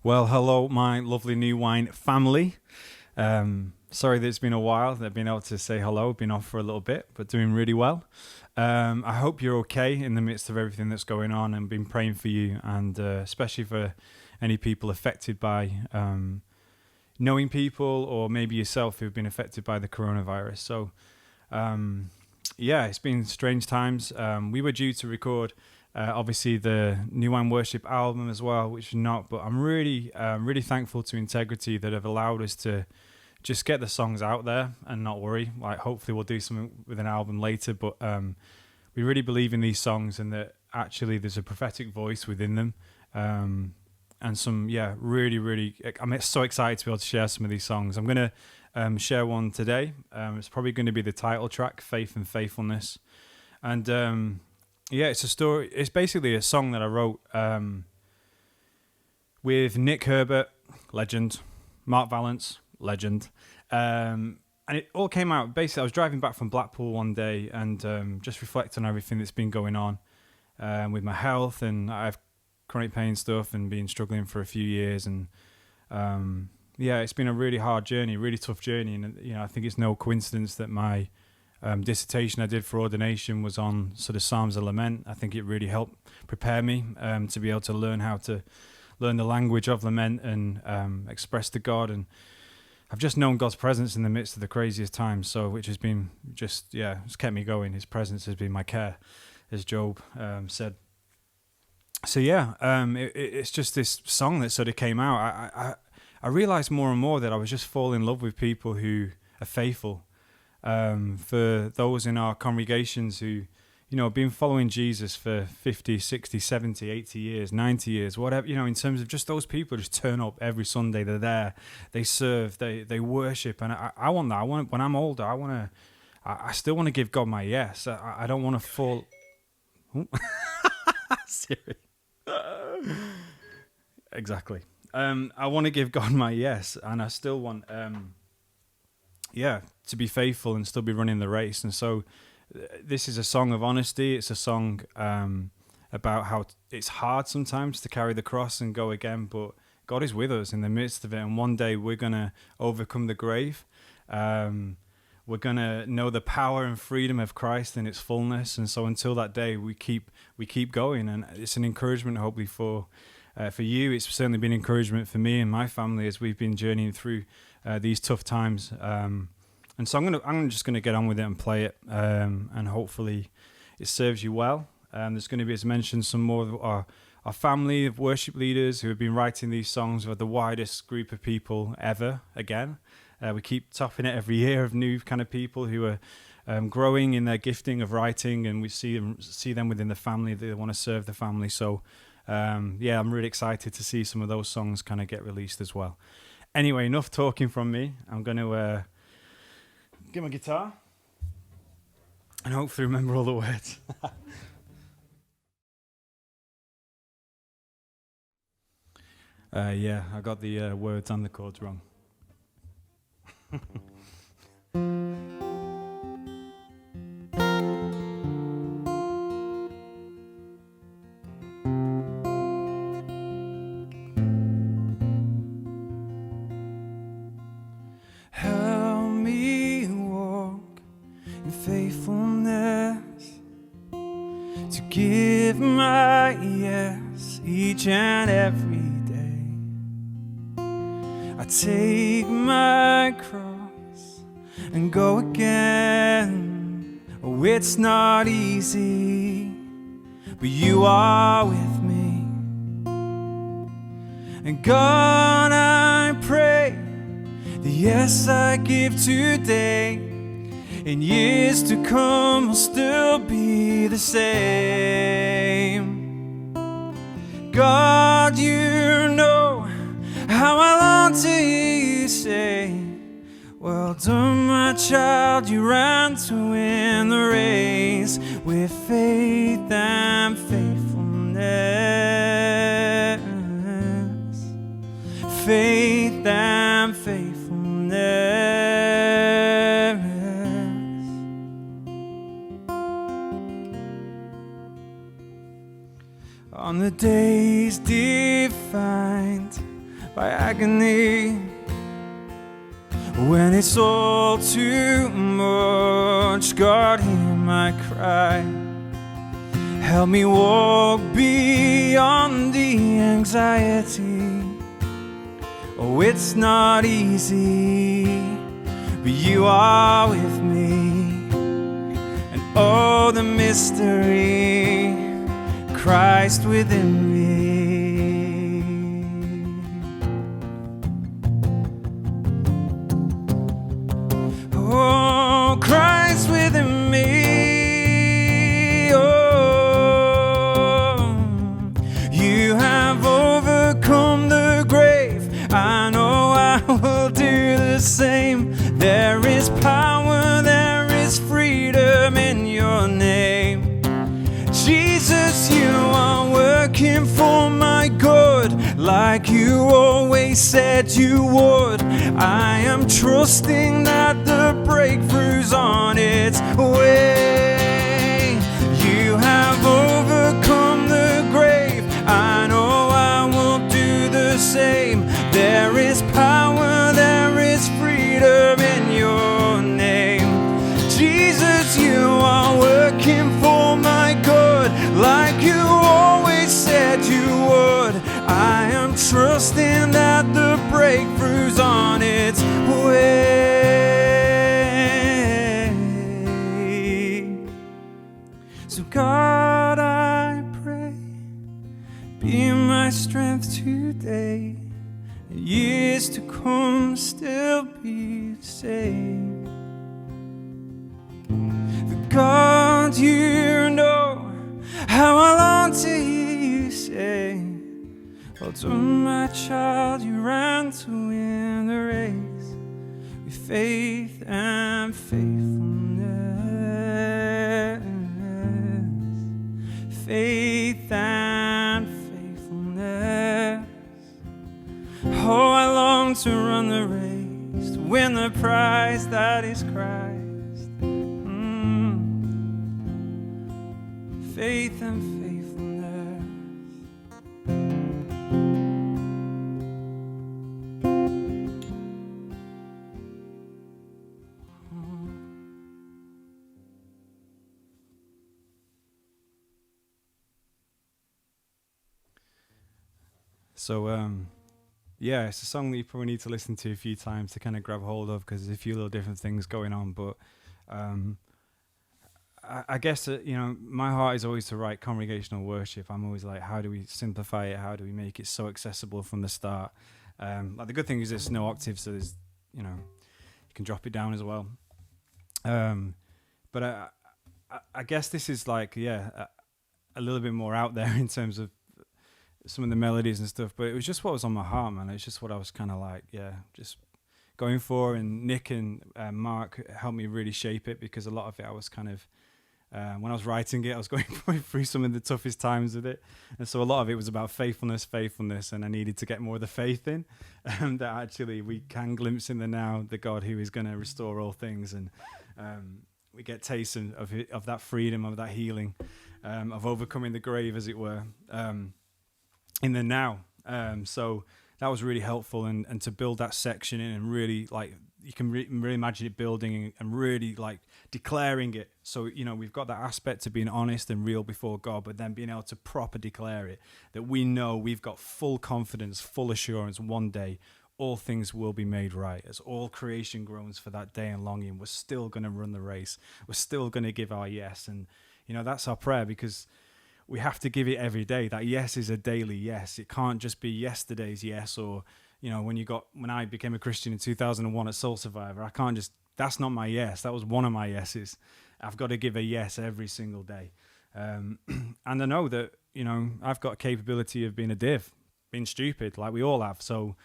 Well, hello, my lovely New Wine family. Sorry that it's been a while. That I've been able to say hello. Been off for a little bit, but doing really well. I hope you're okay in the midst of everything that's going on, and been praying for you, and especially for any people affected by knowing people, or maybe yourself who've been affected by the coronavirus. So, yeah, it's been strange times. We were due to record obviously the New Wine Worship album as well, which is not, but I'm really thankful to Integrity that have allowed us to just get the songs out there and not worry. Like, hopefully we'll do something with an album later, but we really believe in these songs and that actually there's a prophetic voice within them. And some, really, I'm so excited to be able to share some of these songs. I'm going to share one today. It's probably going to be the title track, Faith and Faithfulness. And yeah, it's a story. It's basically a song that I wrote with Nick Herbert, legend, Mark Valance, legend. And it all came out, basically, I was driving back from Blackpool one day and just reflecting on everything that's been going on with my health. And I have chronic pain stuff and been struggling for a few years. And yeah, it's been a really hard journey, really tough journey. And, I think it's no coincidence that my dissertation I did for ordination was on sort of Psalms of Lament. I think it really helped prepare me to be able to learn how to learn the language of lament and express to God. And I've just known God's presence in the midst of the craziest times, so which has been it's kept me going. His presence has been my care, as Job said. So yeah, it's just this song that sort of came out. I realized more and more that I was just falling in love with people who are faithful. For those in our congregations who, have been following Jesus for 50, 60, 70, 80 years, 90 years, whatever, in terms of just those people just turn up every Sunday. They're there, they serve, they worship. And I want that. When I'm older, I still want to give God my yes. I don't want to fall. Serious. Exactly. I want to give God my yes, and I still want, to be faithful and still be running the race. And so this is a song of honesty. It's a song about how it's hard sometimes to carry the cross and go again, but God is with us in the midst of it. And one day we're going to overcome the grave. We're going to know the power and freedom of Christ in its fullness. And so until that day, we keep going. And it's an encouragement, hopefully, for you. It's certainly been encouragement for me and my family as we've been journeying through these tough times. And so I'm just gonna get on with it and play it, and hopefully it serves you well. There's going to be, as mentioned, some more of our family of worship leaders who have been writing these songs with the widest group of people ever. Again, we keep topping it every year of new kind of people who are growing in their gifting of writing, and we see them within the family. They want to serve the family. So I'm really excited to see some of those songs kind of get released as well. Anyway, enough talking from me. I'm going to get my guitar and hopefully remember all the words. I got the words and the chords wrong. Help me walk in faithfulness, to give my yes each and every day. I take my cross and go again. Oh, it's not easy, but you are with me. And God, I pray the yes I give today, in years to come will still be the same. God, you know how I long to hear you say, well done, my child, you ran to win the race with faith and faithfulness. Faith and faithfulness. On the days defined by agony. When it's all too much, God, hear my cry. Help me walk beyond the anxiety. Oh, it's not easy, but you are with me. And oh, the mystery, Christ within me. Oh, Christ within me. Oh, you have overcome the grave. I know I will do the same. There is power, there is freedom in your name. Jesus, you are working for my good, like you always said you would. I am trusting that the breakthrough's on its way. You have overcome the grave. I know I will do the same. There is power, there is freedom in your name. Jesus, you are working for my good, like you always said you would. I am trusting that the breakthrough's on its way. So God, I pray, be my strength today, and years to come still be the same. But God, you know how I long to hear you say, well done, my child, you ran to win the race with faith and faithfulness. Faith and faithfulness. Oh, I long to run the race, to win the prize that is Christ. Faith and faithfulness. So, yeah, it's a song that you probably need to listen to a few times to kind of grab hold of, because there's a few little different things going on. But I guess that, you know, my heart is always to write congregational worship. I'm always like, how do we simplify it? How do we make it so accessible from the start? Like the good thing is there's no octave, so there's, you know, you can drop it down as well. But I guess this is like, yeah, a little bit more out there in terms of some of the melodies and stuff, but it was just what was on my heart, man. It's just what I was kind of like, yeah, just going for. And Nick and Mark helped me really shape it, because a lot of it I was kind of, when I was writing it, I was going through some of the toughest times with it, and so a lot of it was about faithfulness, and I needed to get more of the faith in, that actually we can glimpse in the now the God who is going to restore all things, and we get tastes of that freedom, of that healing, of overcoming the grave, as it were, in the now. So that was really helpful, and to build that section in, and really, like, you can really imagine it building and really like declaring it. So, you know, we've got that aspect of being honest and real before God, but then being able to proper declare it, that we know we've got full confidence, full assurance, one day all things will be made right. As all creation groans for that day and longing, we're still going to run the race. We're still going to give our yes. And, you know, that's our prayer, because we have to give it every day. That yes is a daily yes. It can't just be yesterday's yes, or, you know, when I became a Christian in 2001 at Soul Survivor, I can't just, that's not my yes. That was one of my yeses. I've got to give a yes every single day. And I know that, you know, I've got a capability of being a div, being stupid, like we all have. So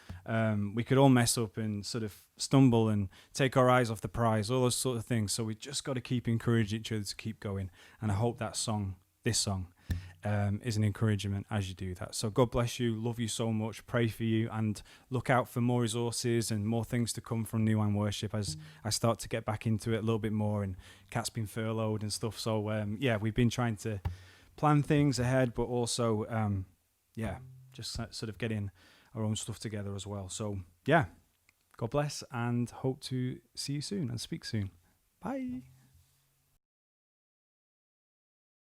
we could all mess up and sort of stumble and take our eyes off the prize, all those sort of things. So we just got to keep encouraging each other to keep going. And I hope that song, this song, is an encouragement as you do that. So God bless you, love you so much, pray for you, and look out for more resources and more things to come from New Wine Worship as I start to get back into it a little bit more, and Kat's been furloughed and stuff. So yeah, we've been trying to plan things ahead, but also just sort of getting our own stuff together as well. So yeah, God bless, and hope to see you soon and speak soon. Bye.